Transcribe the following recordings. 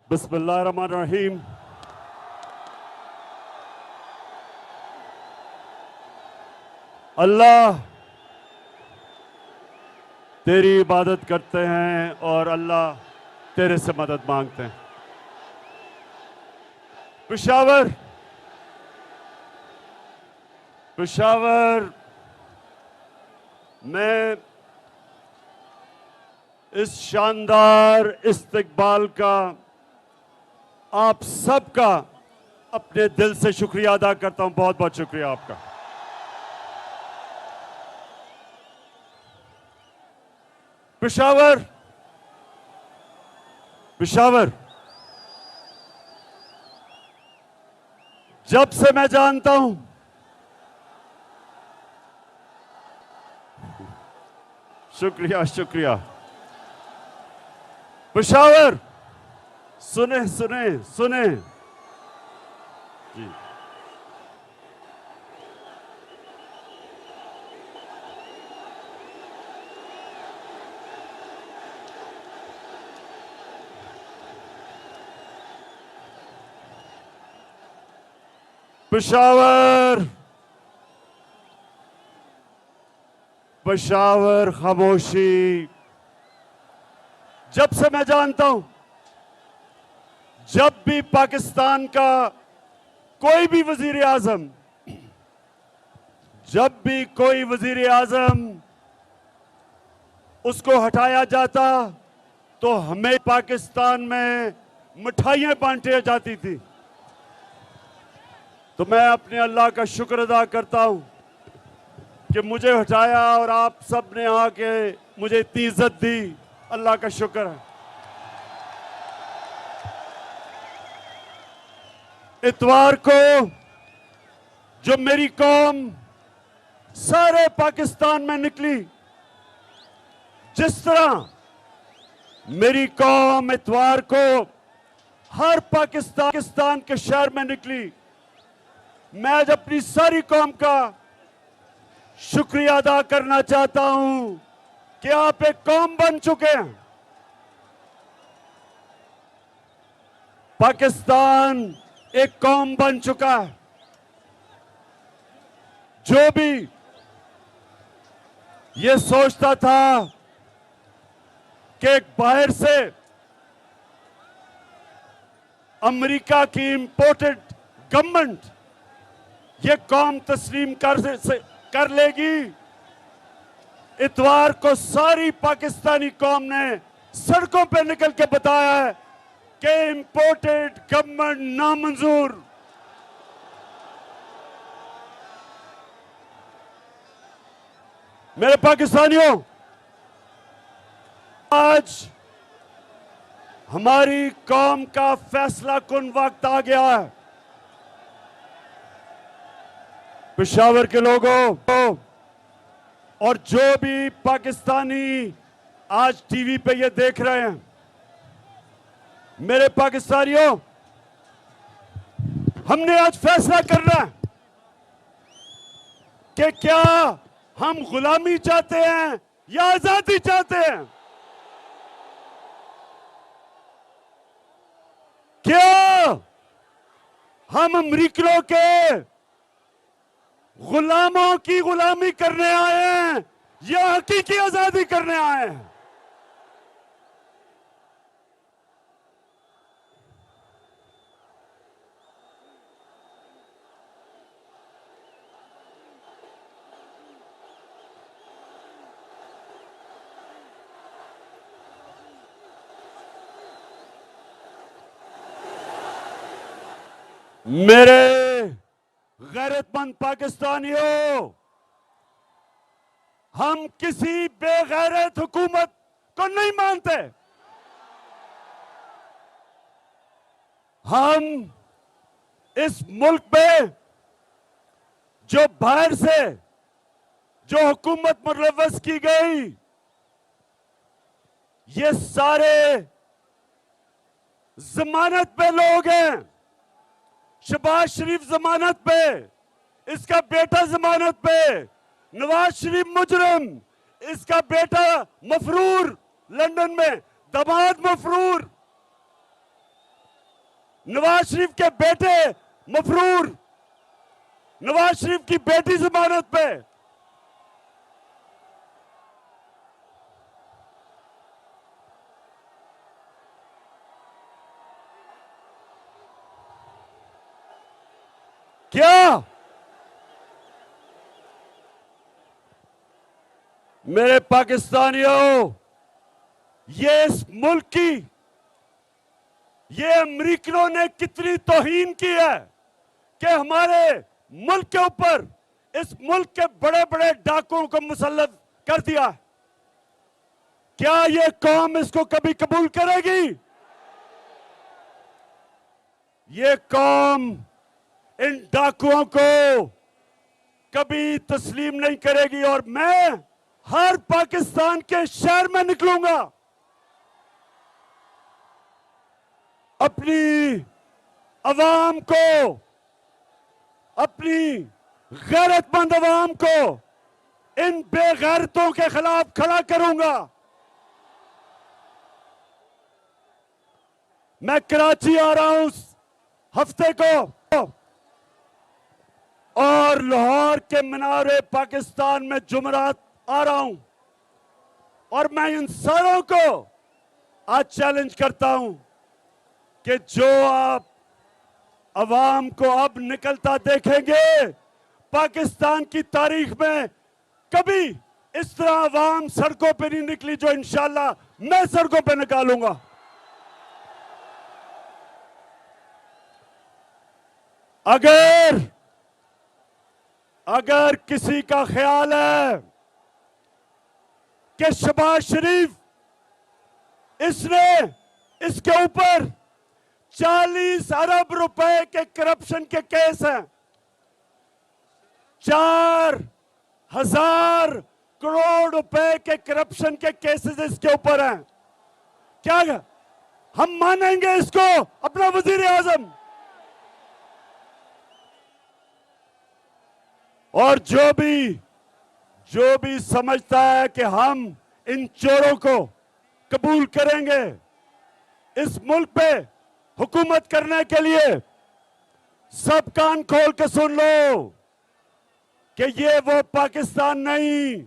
बिस्मिल्लाहिर्रहमानिर्रहीम। अल्लाह तेरी इबादत करते हैं और अल्लाह तेरे से मदद मांगते हैं। पेशावर में इस शानदार इस्तकबाल का आप सबका अपने दिल से शुक्रिया अदा करता हूं। बहुत बहुत शुक्रिया आपका। पेशावर जब से मैं जानता हूं, शुक्रिया। पेशावर सुने जी। पेशावर खामोशी। जब से मैं जानता हूं, जब भी पाकिस्तान का कोई भी वजीर आजम उसको हटाया जाता तो हमें पाकिस्तान में मिठाइयां बांटी जाती थी। तो मैं अपने अल्लाह का शुक्र अदा करता हूं कि मुझे हटाया और आप सब ने आके मुझे इतनी इज्जत दी। अल्लाह का शुक्र है। इतवार को जो मेरी कौम सारे पाकिस्तान में निकली, जिस तरह मेरी कौम इतवार को हर पाकिस्तान के शहर में निकली, मैं आज अपनी सारी कौम का शुक्रिया अदा करना चाहता हूं कि आप एक कौम बन चुके हैं। पाकिस्तान एक कौम बन चुका है। जो भी ये सोचता था कि बाहर से अमेरिका की इंपोर्टेड गवर्नमेंट ये कौम तस्लीम कर लेगी, इतवार को सारी पाकिस्तानी कौम ने सड़कों पर निकल के बताया है कि इंपोर्टेड गवर्नमेंट नामंजूर। मेरे पाकिस्तानियों, आज हमारी कौम का फैसला कुन वक्त आ गया है। पेशावर के लोगों और जो भी पाकिस्तानी आज टीवी पे ये देख रहे हैं, मेरे पाकिस्तानियों, हमने आज फैसला करना है कि क्या हम गुलामी चाहते हैं या आजादी चाहते हैं। क्या हम अमरीकियों के गुलामों की गुलामी करने आए हैं या हकीकी आजादी करने आए हैं। मेरे गैरतमंद पाकिस्तानियों, हम किसी बेगैरत हुकूमत को नहीं मानते। हम इस मुल्क में जो बाहर से जो हुकूमत मुलव्वस की गई, ये सारे जमानत पे लोग हैं। शहबाज शरीफ जमानत पे, इसका बेटा जमानत पे, नवाज शरीफ मुजरिम, इसका बेटा मफरूर लंदन में, दामाद मफरूर। नवाज शरीफ के बेटे मफरूर, नवाज शरीफ की बेटी जमानत पे, क्या मेरे पाकिस्तानियों, ये इस मुल्क की, ये अमरीकियों ने कितनी तौहीन की है कि हमारे मुल्क के ऊपर इस मुल्क के बड़े बड़े डाकुओं को मुसल्लत कर दिया। क्या ये कौम इसको कभी कबूल करेगी? ये कौम इन डाकुओं को कभी तस्लीम नहीं करेगी और मैं हर पाकिस्तान के शहर में निकलूंगा, अपनी अवाम को, अपनी गैरतमंद अवाम को इन बेगैरतों के खिलाफ खड़ा करूंगा। मैं कराची आ रहा हूं उस हफ्ते को और लाहौर के मीनारे पाकिस्तान में जुमरात आ रहा हूं और मैं इन सारों को आज चैलेंज करता हूं कि जो आप अवाम को अब निकलता देखेंगे, पाकिस्तान की तारीख में कभी इस तरह अवाम सड़कों पर नहीं निकली जो इंशाल्लाह मैं सड़कों पर निकालूंगा। अगर किसी का ख्याल है कि शहबाज शरीफ इसके ऊपर 40 अरब रुपए के करप्शन के केस हैं, 4,000 करोड़ रुपए के करप्शन के केसेस इसके ऊपर हैं, क्या हम मानेंगे इसको अपना वजीर आजम? और जो भी समझता है कि हम इन चोरों को कबूल करेंगे इस मुल्क पे हुकूमत करने के लिए, सब कान खोल के सुन लो कि ये वो पाकिस्तान नहीं,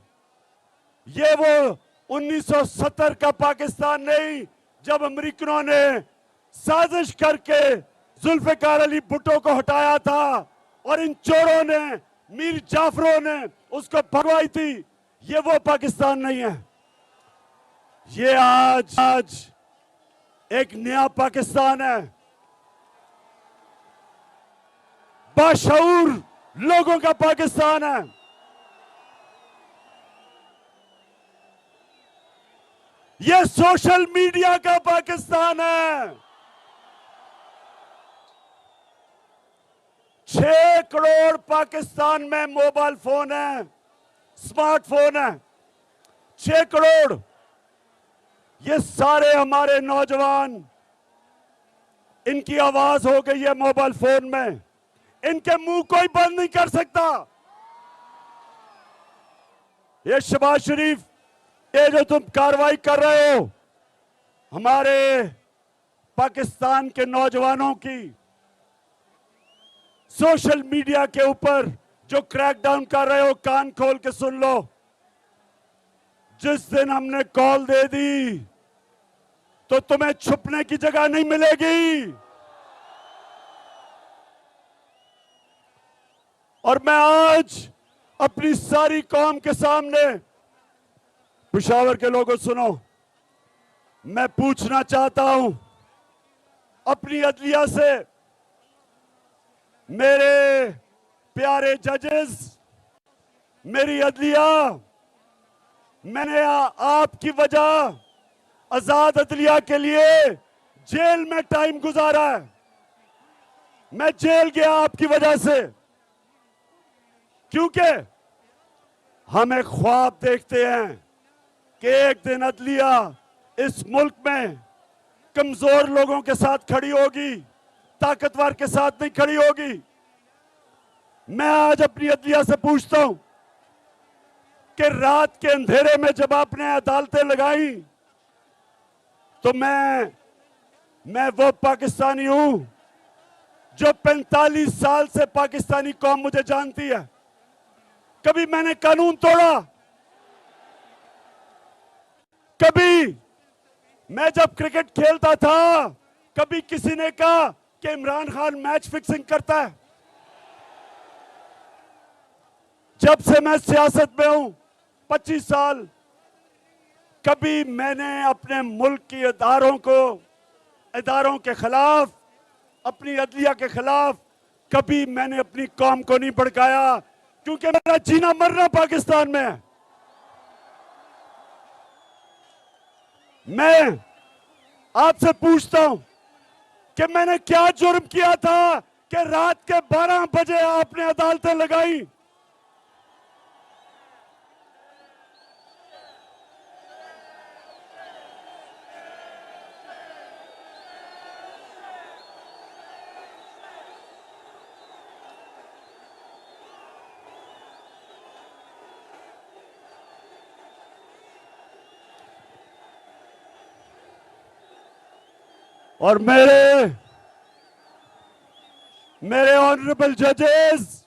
ये वो 1970 का पाकिस्तान नहीं जब अमरीकियों ने साजिश करके जुल्फिकार अली भुट्टो को हटाया था और इन चोरों ने, मीर जाफरों ने उसको भगवाई थी। ये वो पाकिस्तान नहीं है। ये आज एक नया पाकिस्तान है, बाशऊर लोगों का पाकिस्तान है। ये सोशल मीडिया का पाकिस्तान है। 6 करोड़ पाकिस्तान में मोबाइल फोन है, स्मार्टफोन है, 6 करोड़। ये सारे हमारे नौजवान, इनकी आवाज हो गई है मोबाइल फोन में, इनके मुंह कोई बंद नहीं कर सकता। ये शहबाज शरीफ, ये जो तुम कार्रवाई कर रहे हो हमारे पाकिस्तान के नौजवानों की, सोशल मीडिया के ऊपर जो क्रैकडाउन कर रहे हो, कान खोल के सुन लो। जिस दिन हमने कॉल दे दी तो तुम्हें छुपने की जगह नहीं मिलेगी। और मैं आज अपनी सारी कौम के सामने, पेशावर के लोगों सुनो, मैं पूछना चाहता हूं अपनी अदलिया से, मेरे प्यारे जजेस, मेरी अदलिया, मैंने आपकी वजह आजाद अदलिया के लिए जेल में टाइम गुजारा है। मैं जेल गया आपकी वजह से, क्योंकि हम एक ख्वाब देखते हैं कि एक दिन अदलिया इस मुल्क में कमजोर लोगों के साथ खड़ी होगी, ताकतवर के साथ नहीं खड़ी होगी। मैं आज अपनी अदलिया से पूछता हूं कि रात के अंधेरे में जब आपने अदालतें लगाई तो मैं वो पाकिस्तानी हूं जो 45 साल से पाकिस्तानी कौम मुझे जानती है, कभी मैंने कानून तोड़ा? कभी मैं जब क्रिकेट खेलता था, कभी किसी ने कहा कि इमरान खान मैच फिक्सिंग करता है? जब से मैं सियासत में हूं 25 साल, कभी मैंने अपने मुल्क की इदारों के खिलाफ, अपनी अदलिया के खिलाफ कभी मैंने अपनी कौम को नहीं भड़काया, क्योंकि मेरा जीना मरना पाकिस्तान में है। मैं आपसे पूछता हूं कि मैंने क्या जुर्म किया था कि रात के 12 बजे आपने अदालतें लगाई? और मेरे ऑनरेबल जजेस,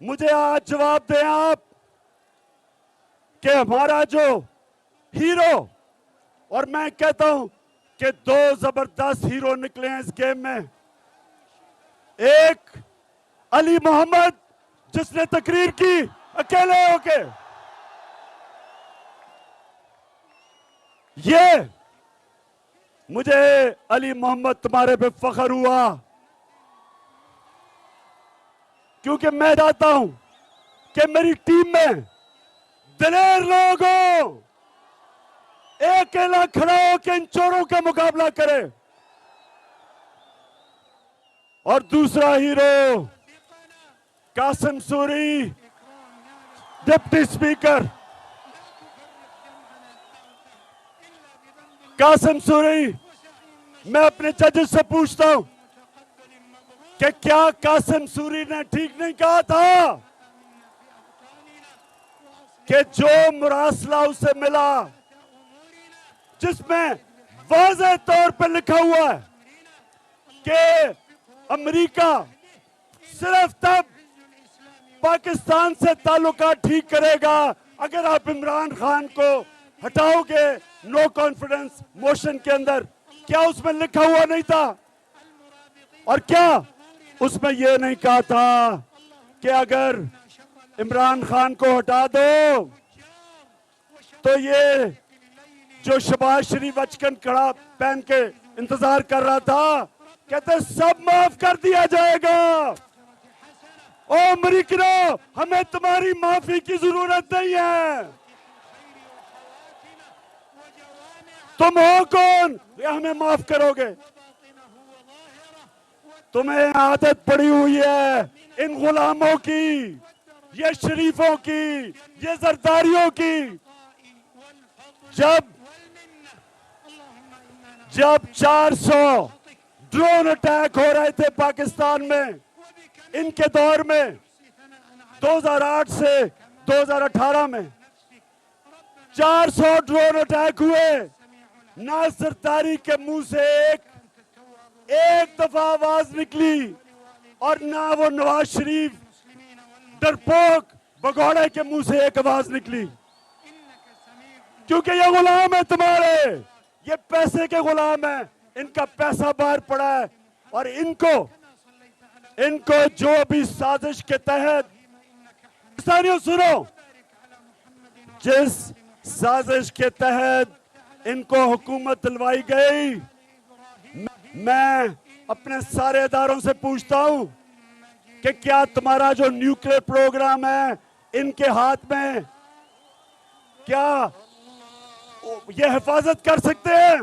मुझे आज जवाब दें आप कि हमारा जो हीरो, और मैं कहता हूं कि 2 जबरदस्त हीरो निकले हैं इस गेम में। एक अली मोहम्मद, जिसने तकरीर की अकेले होके, ये मुझे अली मोहम्मद तुम्हारे पे फख्र हुआ, क्योंकि मैं चाहता हूं कि मेरी टीम में दिलेर लोग हो, अकेला खड़ा होकर इन चोरों का मुकाबला करे। और दूसरा hero Qasim Suri, deputy speaker Qasim Suri. मैं अपने जजेस से पूछता हूं कि क्या कासिम सूरी ने ठीक नहीं कहा था कि जो मुरासला उसे मिला, जिसमें वाज़ेह तौर पर लिखा हुआ है कि अमेरिका सिर्फ तब पाकिस्तान से ताल्लुकात ठीक करेगा अगर आप इमरान खान को हटाओगे नो कॉन्फिडेंस मोशन के अंदर? क्या उसमें लिखा हुआ नहीं था? और क्या उसमें यह नहीं कहा था कि अगर इमरान खान को हटा दो तो ये जो शहबाज शरीफ अचकन कड़ा पहन के इंतजार कर रहा था, कहते सब माफ कर दिया जाएगा? ओ अमेरिकनो, हमें तुम्हारी माफी की जरूरत नहीं है। तुम हो कौन ये हमें माफ करोगे? तुम्हें आदत पड़ी हुई है इन गुलामों की, ये शरीफों की, ये जरदारियों की। जब 400 ड्रोन अटैक हो रहे थे पाकिस्तान में, इनके दौर में 2008 से 2018 में 400 ड्रोन अटैक हुए, ना सरदारी के मुंह से एक दफा आवाज निकली, और ना वो नवाज शरीफ डरपोक भगौड़े के मुंह से एक आवाज निकली, क्योंकि ये गुलाम है तुम्हारे, ये पैसे के गुलाम है, इनका पैसा बाहर पड़ा है। और इनको जो भी साजिश के तहत, साथियों सुनो, जिस साजिश के तहत इनको हुकूमत दिलवाई गई, मैं अपने सारे इदारों से पूछता हूं कि क्या तुम्हारा जो न्यूक्लियर प्रोग्राम है इनके हाथ में, क्या ये हिफाजत कर सकते हैं?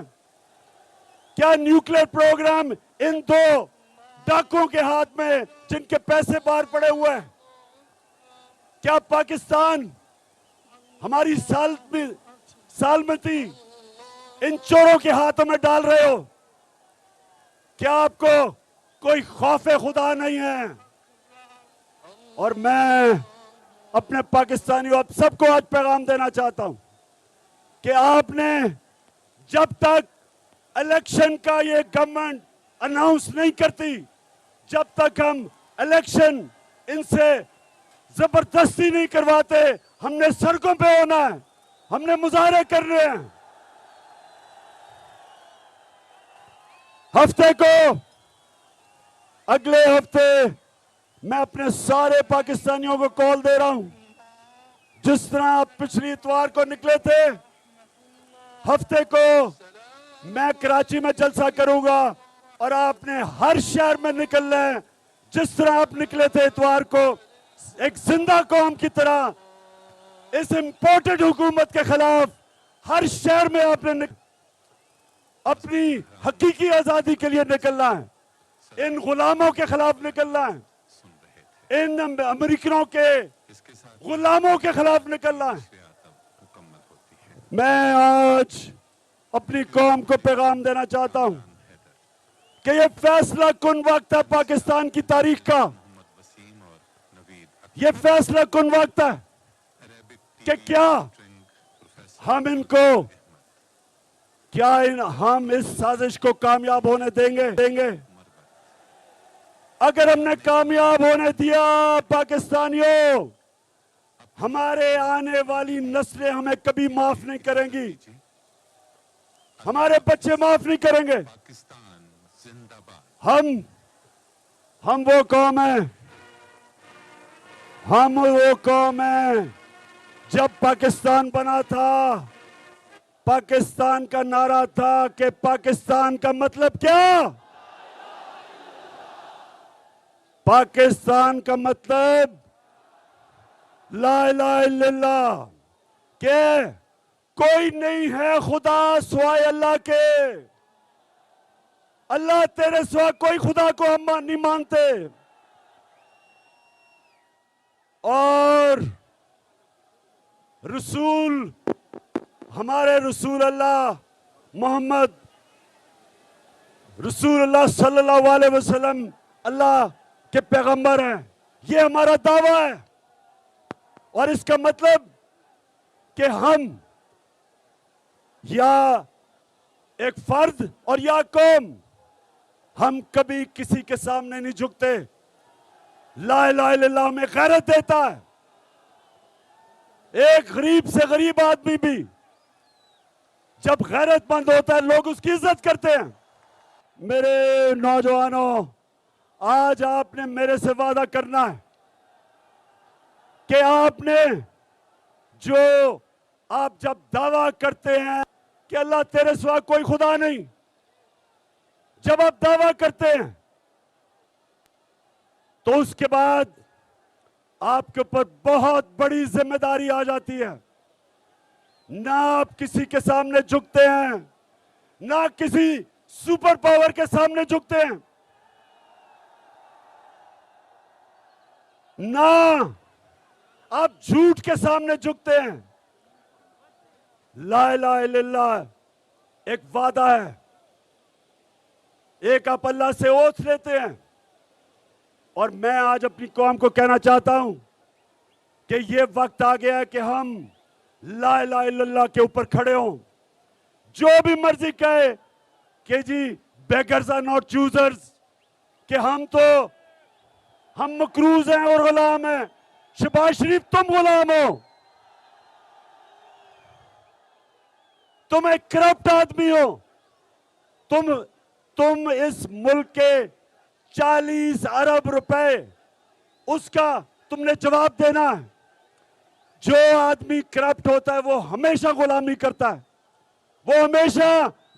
क्या न्यूक्लियर प्रोग्राम इन 2 डाकुओं के हाथ में, जिनके पैसे बाहर पड़े हुए हैं? क्या पाकिस्तान हमारी सालमती इन चोरों के हाथों में डाल रहे हो? क्या आपको कोई खौफ खुदा नहीं है? और मैं अपने पाकिस्तानियों, आप सबको आज पैगाम देना चाहता हूं कि आपने जब तक इलेक्शन का ये गवर्नमेंट अनाउंस नहीं करती, जब तक हम इलेक्शन इनसे जबरदस्ती नहीं करवाते, हमने सड़कों पे होना है, हमने मुजाहरे करने हैं। हफ्ते को, अगले हफ्ते मैं अपने सारे पाकिस्तानियों को कॉल दे रहा हूं, जिस तरह आप पिछली इतवार को निकले थे, हफ्ते को मैं कराची में जलसा करूंगा और आपने हर शहर में निकलना है जिस तरह आप निकले थे इतवार को, एक जिंदा कौम की तरह इस इंपोर्टेड हुकूमत के खिलाफ हर शहर में आपने अपनी हकीकी आजादी के लिए निकलना है, इन गुलामों के खिलाफ निकलना है, इन अमेरिकनों के गुलामों के खिलाफ निकलना है। मैं आज अपनी कौम को पैगाम देना चाहता हूं कि ये फैसला कुन वक्त है पाकिस्तान की तारीख का, ये फैसला कुन वक्त है कि क्या हम हम इस साजिश को कामयाब होने देंगे। अगर हमने कामयाब होने दिया पाकिस्तानियों, हमारे आने वाली नस्लें हमें कभी माफ नहीं करेंगी, हमारे बच्चे माफ नहीं करेंगे। हम वो कौम है, हम वो कौम है, जब पाकिस्तान बना था, पाकिस्तान का नारा था कि पाकिस्तान का मतलब क्या? पाकिस्तान का मतलब ला इलाहा इल्लल्लाह, के कोई नहीं है खुदा सिवाय अल्लाह के, अल्लाह तेरे सिवा कोई खुदा को हम नहीं मानते। और रसूल, हमारे रसूल अल्लाह मोहम्मद रसूल अल्लाह सल्लल्लाहु अलैहि वसल्लम अल्लाह के पैगंबर हैं, ये हमारा दावा है। और इसका मतलब कि हम या एक फर्द और या कौम, हम कभी किसी के सामने नहीं झुकते। ला इलाहा इल्लल्लाह में गैरत देता है। एक गरीब से गरीब आदमी भी जब गैरतमंद होता है, लोग उसकी इज्जत करते हैं। मेरे नौजवानों, आज आपने मेरे से वादा करना है कि आपने जो आप जब दावा करते हैं कि अल्लाह तेरे सिवा कोई खुदा नहीं, जब आप दावा करते हैं तो उसके बाद आपके ऊपर बहुत बड़ी जिम्मेदारी आ जाती है। ना आप किसी के सामने झुकते हैं, ना किसी सुपर पावर के सामने झुकते हैं, ना आप झूठ के सामने झुकते हैं। ला इलाहा इल्लल्लाह एक वादा है, एक आप अल्लाह से ओथ लेते हैं। और मैं आज अपनी कौम को कहना चाहता हूं कि ये वक्त आ गया है कि हम ला इलाहा इल्लल्लाह के ऊपर खड़े हों। जो भी मर्जी कहे कि जी बेगर्स आर नॉट चूजर्स, कि हम मकरूज हैं और गुलाम हैं। शहबाज शरीफ, तुम गुलाम हो, तुम एक करप्ट आदमी हो, तुम इस मुल्क के 40 अरब रुपए उसका तुमने जवाब देना है। जो आदमी करप्ट होता है वो हमेशा गुलामी करता है, वो हमेशा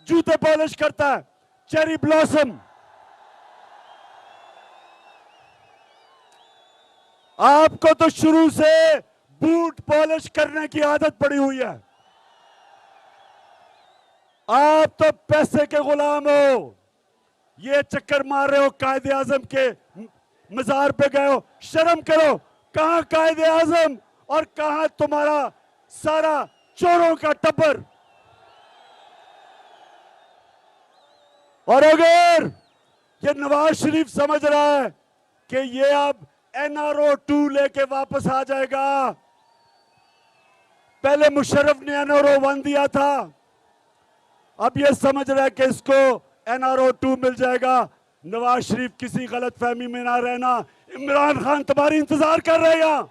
जूते पॉलिश करता है। चेरी ब्लॉसम, आपको तो शुरू से बूट पॉलिश करने की आदत पड़ी हुई है। आप तो पैसे के गुलाम हो। ये चक्कर मार रहे हो, कायदे आजम के मजार पे गए हो, शर्म करो। कहां कायदे आजम और कहां तुम्हारा सारा चोरों का टब्बर। और अगर ये नवाज शरीफ समझ रहा है कि ये अब NRO 2 लेके वापस आ जाएगा, पहले मुशर्रफ ने NRO 1 दिया था, अब ये समझ रहा है कि इसको NRO 2 मिल जाएगा, नवाज शरीफ किसी गलत फहमी में ना रहना, इमरान खान तुम्हारी इंतजार कर रहे हैं।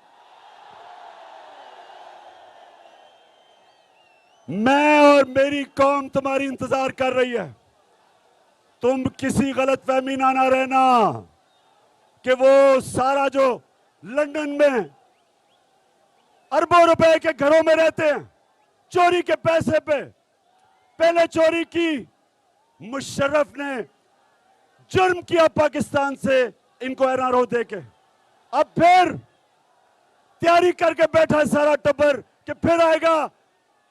मैं और मेरी कौम तुम्हारी इंतजार कर रही है। तुम किसी गलत फहमी ना रहना कि वो सारा जो लंदन में अरबों रुपए के घरों में रहते हैं चोरी के पैसे पे, पहले चोरी की, मुशर्रफ ने जुर्म किया पाकिस्तान से इनको एनआरओ देके, अब फिर तैयारी करके बैठा है सारा टब्बर कि फिर आएगा,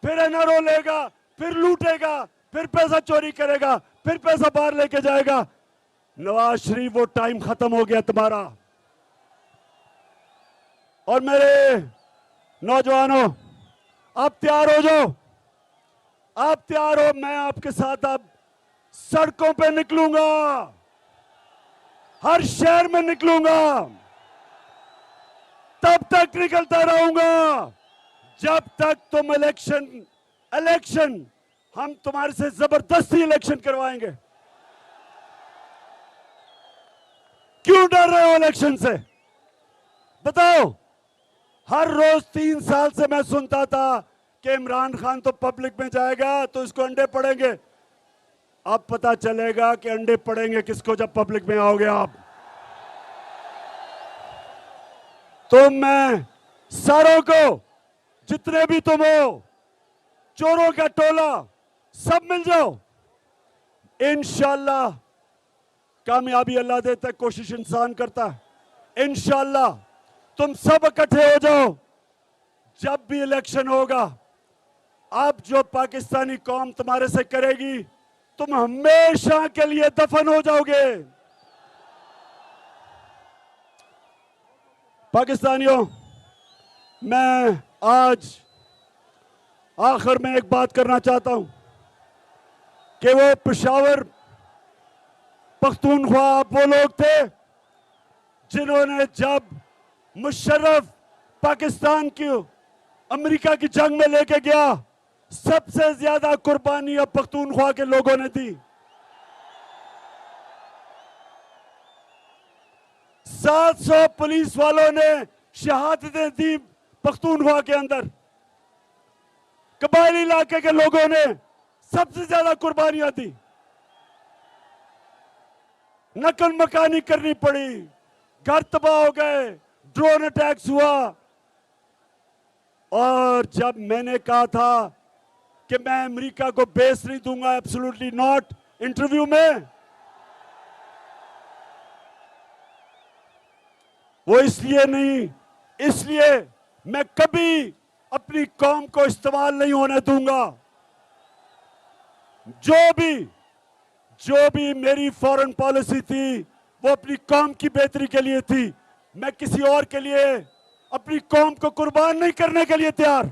फिर एनआरओ लेगा, फिर लूटेगा, फिर पैसा चोरी करेगा, फिर पैसा बाहर लेके जाएगा। नवाज शरीफ वो टाइम खत्म हो गया तुम्हारा। और मेरे नौजवानों, आप तैयार हो जाओ, आप तैयार हो, मैं आपके साथ अब सड़कों पे निकलूंगा, हर शहर में निकलूंगा, तब तक निकलता रहूंगा जब तक तुम इलेक्शन हम तुम्हारे से जबरदस्ती इलेक्शन करवाएंगे। क्यों डर रहे हो इलेक्शन से? बताओ। हर रोज 3 साल से मैं सुनता था कि इमरान खान तो पब्लिक में जाएगा तो इसको अंडे पड़ेंगे। अब पता चलेगा कि अंडे पड़ेंगे किसको जब पब्लिक में आओगे आप। तो मैं सारों को, जितने भी तुम हो, चोरों का टोला, सब मिल जाओ। इंशाअल्लाह कामयाबी अल्लाह देता है, कोशिश इंसान करता है। इंशाअल्लाह तुम सब इकट्ठे हो जाओ। जब भी इलेक्शन होगा, अब जो पाकिस्तानी कौम तुम्हारे से करेगी, तुम हमेशा के लिए दफन हो जाओगे। पाकिस्तानियों, मैं आज आखिर में एक बात करना चाहता हूं कि वो पेशावर पख्तूनख्वा वो लोग थे जिन्होंने जब मुशर्रफ पाकिस्तान की अमेरिका की जंग में लेके गया, सबसे ज्यादा कुर्बानी अब पख्तूनख्वा के लोगों ने दी। 700 पुलिस वालों ने शहादतें दी पख्तूनख्वा के अंदर। कबायली इलाके के लोगों ने सबसे ज्यादा कुर्बानियां दी। नकल मकानी करनी पड़ी, घर तबाह हो गए, ड्रोन अटैक्स हुआ। और जब मैंने कहा था कि मैं अमेरिका को बेस नहीं दूंगा, एब्सोल्युटली नॉट, इंटरव्यू में, वो इसलिए नहीं, इसलिए मैं कभी अपनी कौम को इस्तेमाल नहीं होने दूंगा। जो भी मेरी फॉरेन पॉलिसी थी वो अपनी कौम की बेहतरी के लिए थी। मैं किसी और के लिए अपनी कौम को कुर्बान नहीं करने के लिए तैयार।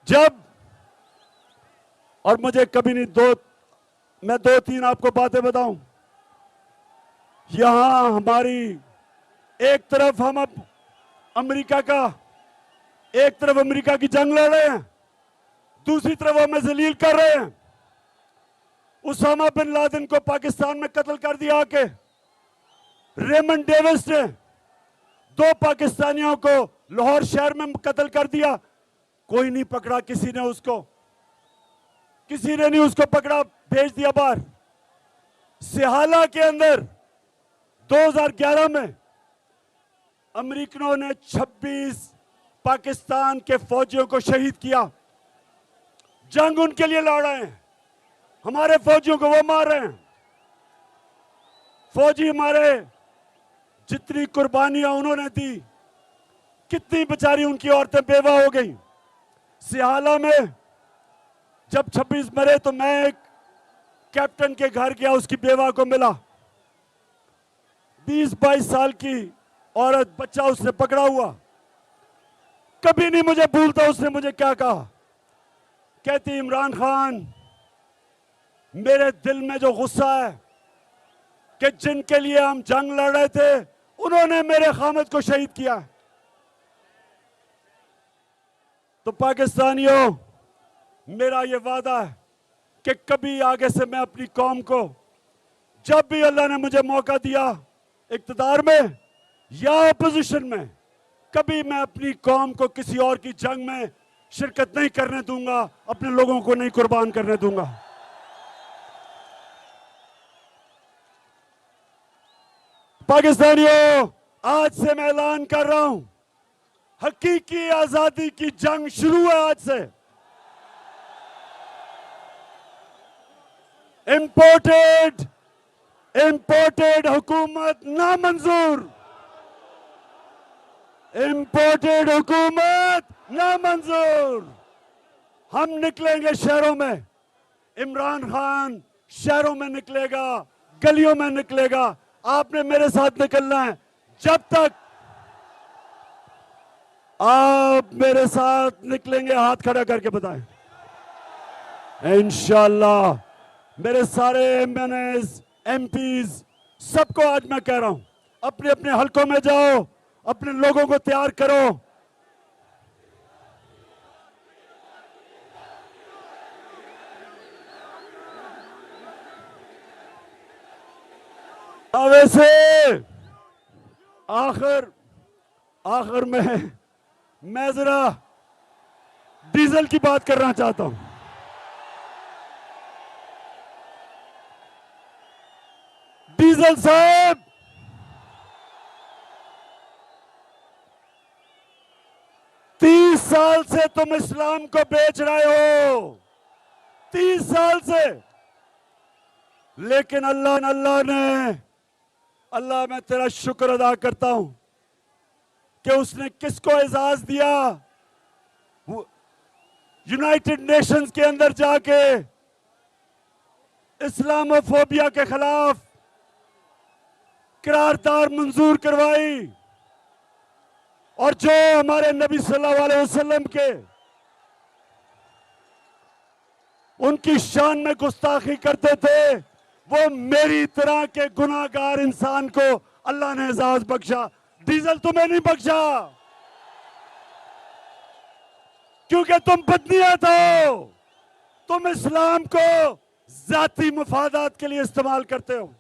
जब, और मुझे कभी नहीं, मैं 2-3 आपको बातें बताऊं। यहां हमारी एक तरफ हम अब अमेरिका का, एक तरफ अमेरिका की जंग लड़ रहे हैं, दूसरी तरफ हमें जलील कर रहे हैं। उसामा बिन लादेन को पाकिस्तान में कत्ल कर दिया के रेमंड डेविस ने 2 पाकिस्तानियों को लाहौर शहर में कत्ल कर दिया। कोई नहीं पकड़ा, किसी ने नहीं उसको पकड़ा, भेज दिया बाहर। सिहाला के अंदर 2011 में अमेरिकनों ने 26 पाकिस्तान के फौजियों को शहीद किया। जंग उनके लिए लड़ रहे हैं, हमारे फौजियों को वो मार रहे हैं। फौजी हमारे, जितनी कुर्बानियां उन्होंने दी, कितनी बेचारी उनकी औरतें बेवा हो गई। सिहाला में जब 26 मरे तो मैं एक कैप्टन के घर गया, उसकी बेवा को मिला। 20-22 साल की औरत, बच्चा उसने पकड़ा हुआ। कभी नहीं मुझे भूलता उसने मुझे क्या कहा। कहती, इमरान खान, मेरे दिल में जो गुस्सा है कि जिनके लिए हम जंग लड़ रहे थे उन्होंने मेरे खामद को शहीद किया। तो पाकिस्तानियों, मेरा ये वादा है कि कभी आगे से मैं अपनी कौम को, जब भी अल्लाह ने मुझे मौका दिया इक्तदार में या अपोजिशन में, कभी मैं अपनी कौम को किसी और की जंग में शिरकत नहीं करने दूंगा, अपने लोगों को नहीं कुर्बान करने दूंगा। पाकिस्तानियों, आज से मैं ऐलान कर रहा हूं, हकीकी आजादी की जंग शुरू है आज से। इंपोर्टेड हुकूमत नामंजूर, इंपोर्टेड हुकूमत नामंजूर। हम निकलेंगे शहरों में, इमरान खान शहरों में निकलेगा, गलियों में निकलेगा। आपने मेरे साथ निकलना है। जब तक आप मेरे साथ निकलेंगे, हाथ खड़ा करके बताएं। इंशाअल्लाह मेरे सारे एमएनएस, एमपीज, सबको आज मैं कह रहा हूं, अपने अपने हलकों में जाओ, अपने लोगों को तैयार करो। वैसे आखिर में मैं जरा डीजल की बात करना चाहता हूं। डीजल साहब, तीस साल से तुम इस्लाम को बेच रहे हो, 30 साल से। लेकिन अल्लाह मैं तेरा शुक्र अदा करता हूं कि उसने किसको एजाज दिया, यूनाइटेड नेशंस के अंदर जाके इस्लामोफोबिया के खिलाफ करारदाद मंजूर करवाई, और जो हमारे नबी सल्लल्लाहु अलैहि वसल्लम के उनकी शान में गुस्ताखी करते थे, वो मेरी तरह के गुनाहगार इंसान को अल्लाह ने एजाज बख्शा। डीजल तुम्हें नहीं बख्शा, क्योंकि तुम बदनीयत हो, तुम इस्लाम को जाती मुफादात के लिए इस्तेमाल करते हो।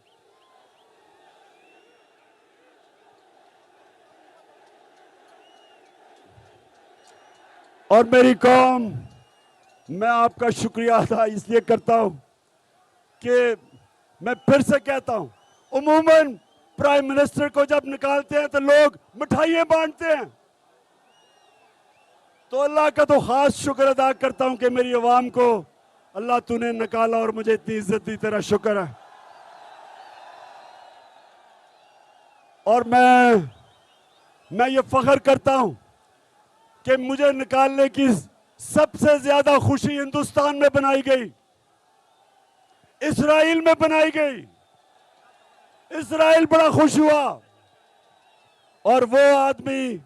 और मेरी कौम, मैं आपका शुक्रिया अदा इसलिए करता हूं कि मैं फिर से कहता हूं, उमूमन प्राइम मिनिस्टर को जब निकालते हैं तो लोग मिठाइयां बांटते हैं, तो अल्लाह का तो खास शुक्र अदा करता हूं कि मेरी आवाम को अल्लाह तूने निकाला और मुझे इतनी इज्जत दी, तेरा शुक्र है। और मैं ये फख्र करता हूं कि मुझे निकालने की सबसे ज्यादा खुशी हिंदुस्तान में बनाई गई, इजराइल में बनाई गई। इजराइल बड़ा खुश हुआ, और वो आदमी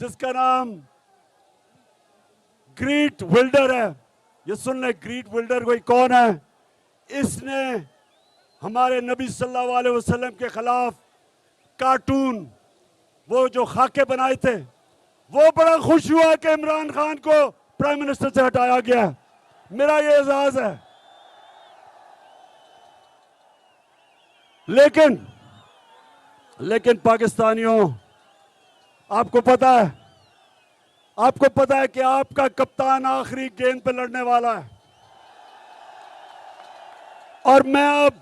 जिसका नाम ग्रीट विल्डर है, ये सुन ले, ग्रीट विल्डर कोई कौन है? इसने हमारे नबी सल्लल्लाहु अलैहि वसल्लम के खिलाफ कार्टून, वो जो खाके बनाए थे, वो बड़ा खुश हुआ कि इमरान खान को प्राइम मिनिस्टर से हटाया गया। मेरा ये एजाज है। लेकिन पाकिस्तानियों, आपको पता है कि आपका कप्तान आखिरी गेंद पे लड़ने वाला है, और मैं अब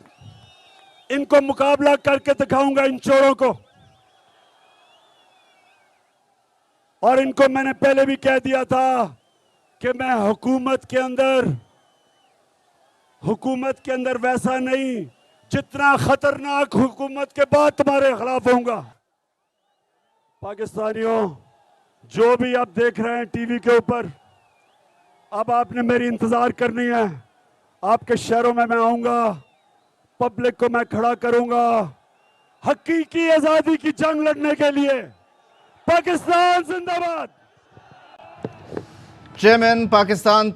इनको मुकाबला करके दिखाऊंगा, इन चोरों को। और इनको मैंने पहले भी कह दिया था कि मैं हुकूमत के अंदर वैसा नहीं, जितना खतरनाक हुकूमत के बाद तुम्हारे खिलाफ होऊंगा। पाकिस्तानियों, जो भी आप देख रहे हैं टीवी के ऊपर, अब आपने मेरी इंतजार करनी है। आपके शहरों में मैं आऊंगा, पब्लिक को मैं खड़ा करूंगा, हकीकी आजादी की जंग लड़ने के लिए। पाकिस्तान जिंदाबाद। चेयरमैन पाकिस्तान